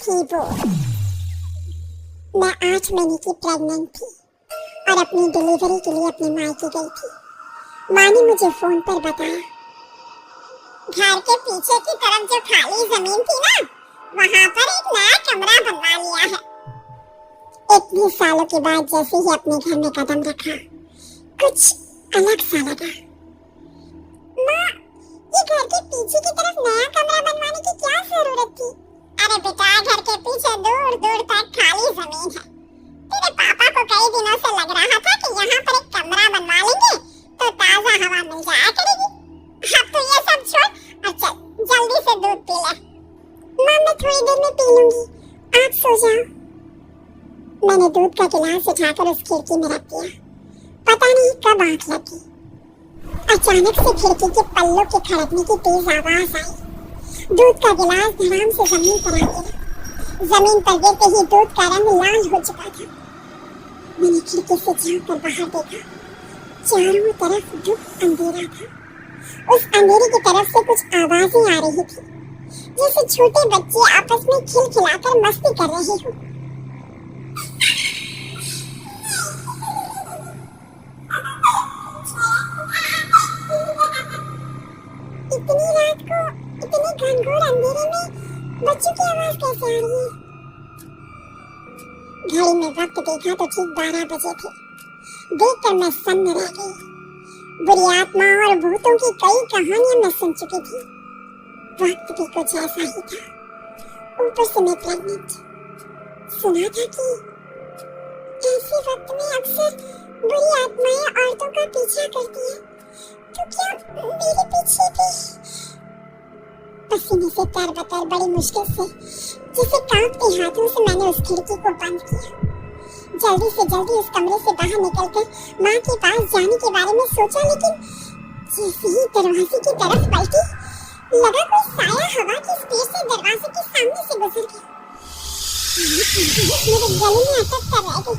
थी वो। मैं 8 महीने की प्रेग्नेंट थी और अपनी डिलीवरी के लिए अपने मायके गई थी। माँ ने मुझे फोन पर बताया, घर के पीछे की तरफ जो खाली जमीन थी ना, वहाँ पर एक नया कमरा बनवा लिया है। इतने सालों के बाद जैसे ही अपने घर में कदम रखा, कुछ अलग सा लगा। माँ, ये घर के पीछे की तरफ नया कमरा बनवाने की क्या जरूरत थी? अरे बेटा, घर के पीछे दूर दूर तक खाली जमीन है। तेरे पापा को कई दिनों से लग रहा था कि यहाँ पर एक कमरा बनवा लेंगे तो ताजा हवा मिल जाया करेगी। अब तो ये सब छोड़ और चल जल्दी से दूध पी ले। माँ, मैं थोड़ी देर में पी लूंगी, आप सो जाओ। मैंने दूध का गिलास उठाकर उस खिड़की में रख दिया। पता नहीं कब आंख लगी, अचानक से खिड़की के पल्लों के खड़कने की तेज आवाज आई। दूध का गिलास धड़ाम से जमीन पर आ गिरा। जमीन पर गिरते ही दूध का रंग लाल हो चुका था। मैंने खिड़की से झांककर बाहर देखा। चारों तरफ धूप अंधेरा था। उस अंधेरे की तरफ से कुछ आवाजें आ रही थी, जैसे छोटे बच्चे आपस में खिलखिलाकर मस्ती कर रहे हो। इतनी रात को इतने घनघोर अंधेरे में बच्चों की आवाज कैसे आ रही है? घड़ी में वक्त देखा तो ठीक 12 बजे थे। देखकर मैं सन्न रह गई। बुरी आत्मा और भूतों की कई कहानियां मैं सुन चुकी थी। वक्त भी कुछ ऐसा ही था। ऊपर से मैं प्रेग्नेंट। सुना था कि ऐसे वक्त में अक्सर बुरी आत्माएं औरतों का पीछा करती हैं। तो क्या मेरे पीछे भी? पसीने से तरबतर बड़ी मुश्किल से, जैसे कांपते हाथों से मैंने उस खिड़की को बंद किया। जल्दी से जल्दी उस कमरे से बाहर निकलकर माँ के पास जाने के बारे में सोचा, लेकिन जैसे ही दरवाजे की तरफ पलटी, लगा कोई साया हवा की स्पीड से दरवाजे के सामने से गुजर गया। मेरे गले में अटक कर रह गई।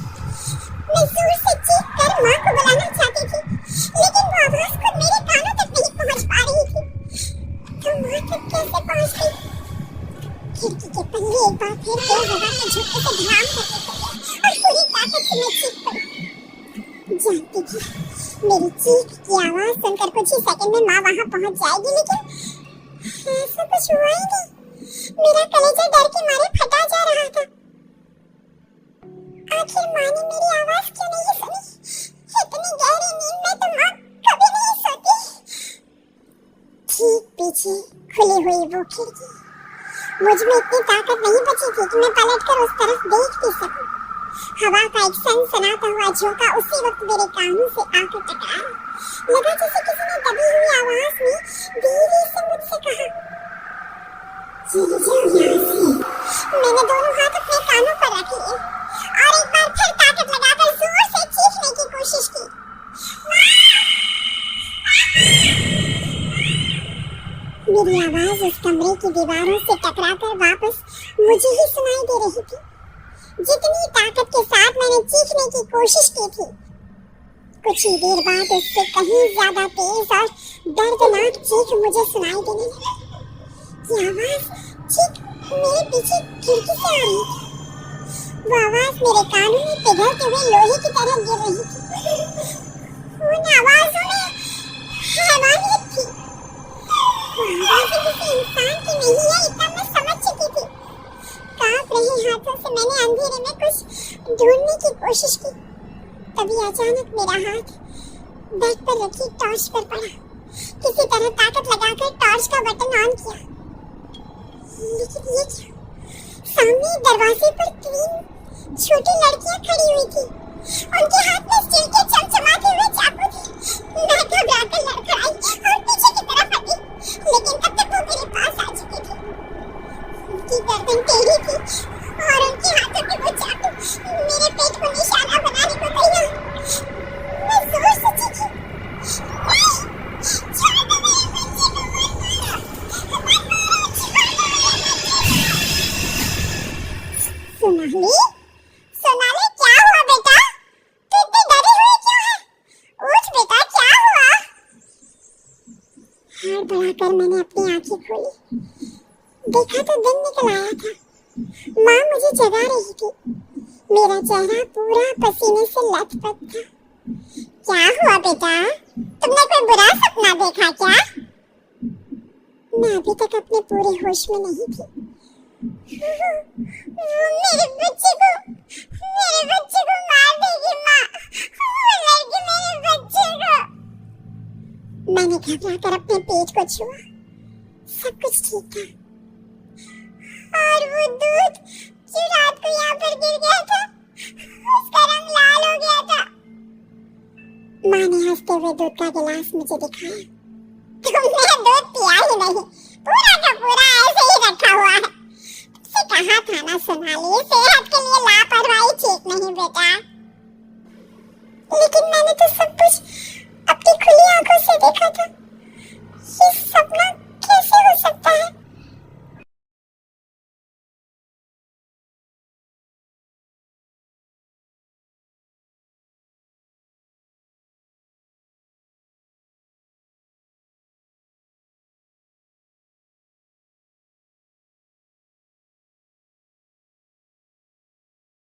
मैं जोर से चीख कर माँ को बुलाना चाहती थी, लेकिन वो आवाज खुद मेरे कानों तक नहीं पहुँच पा रही थी। तो माँ तक कैसे पहुँच गई? खिड़की के पल्ले एक बार फिर तेज हवा के झटके से धड़ाम करके खुले और पूरी ताकत से मैं चीख पड़ी। जानती थी मेरी चीख की आवाज सुनकर कुछ ही सेकंड में माँ वहाँ पहुँच जाएगी, लेकिन ऐसा कुछ हुआ ही नहीं। मेरा कलेजा डर के मारे फटा जा रहा था। आखिर माँ ने मेरी आवाज क्यों नहीं सुनी? इतनी गहरी नींद में तो माँ कभी नहीं सोती। ठीक पीछे खुली हुई वो खिड़की। मुझ में इतनी ताकत नहीं बची थी कि मैं पलटकर उस तरफ देख भी सकूं। हवा का एक सनसनाता हुआ झोंका उसी वक्त मेरे कानों से आकर टकराया। लगा जैसे किसी ने दबी हुई आवाज में धीरे से मुझसे कहा, मैंने दोनों हाथ अपने कानों पर रख लिए और एक बार फिर ताकत लगाकर जोर से चीखने की कोशिश की। मेरी आवाज उस कमरे की दीवारों से टकराकर वापस मुझे ही सुनाई दे रही थी। जितनी ताकत के साथ मैंने चीखने की कोशिश की थी, कुछ ही देर बाद उससे कहीं ज्यादा तेज और दर्दनाक चीख मुझे सुनाई देने लगी। ये आवाज ठीक मेरे पीछे खिड़की से आ रही थी। वो आवाज मेरे कानों में पिघलते हुए लोहे की तरह गिर रही थी। उन आवाजों में हैवानियत थी। वो आवाजें किसी इंसान की नहीं है, इतना मैं समझ चुकी थी। कांप रहे हाथों से मैंने अंधेरे में कुछ ढूंढने की कोशिश की। तभी अचानक मेरा हाथ बेड पर रखी टॉर्च पर पड़ा। किसी तरह ताकत लगाकर टॉर्च का बटन ऑन किया, लेकिन ये क्या? सामने दरवाजे पर 3 छोटी लड़कियां खड़ी हुई थी। उनके हाथ में स्टील के चमचमाते हुए चाकू थे। मैं घबराकर लड़खड़ाई और पीछे की तरफ हटी, लेकिन तब तक वो मेरे पास आ चुकी थी। उनकी गर्दन टेढ़ी थी और उनके हाथों के वो चाकू मेरे पेट को निशाना बनाने को तैयार। मैं जोर से चीखी, सोनाली, क्या हुआ बेटा? तू इतनी डरी हुई क्यों है? उठ बेटा, क्या हुआ? हाथ बढ़ाकर मैंने अपनी आंखें खोली। देखा तो दिन निकल आया था। माँ मुझे जगा रही थी। मेरा चेहरा पूरा पसीने से लथपथ था। क्या हुआ बेटा, तुमने कोई बुरा सपना देखा क्या? मैं अभी तक अपने पूरे होश में नहीं थी। मेरे बच्चे को मार देगी माँ, वो लड़की मेरे बच्चे को। मैंने घबराकर अपने पेट को छुआ, सब कुछ ठीक था। और वो दूध जो रात को यहाँ पर गिर गया था, उसका रंग लाल हो गया था। माँ ने हंसते हुए दूध का गिलास मुझे दिखाया। तुमने दूध पिया ही नहीं, पूरा का पूरा ऐसे ही रखा हुआ है। तुमसे कहा था ना सोनाली, सेहत के लिए लापरवाही ठीक नहीं बेटा। लेकिन मैंने तो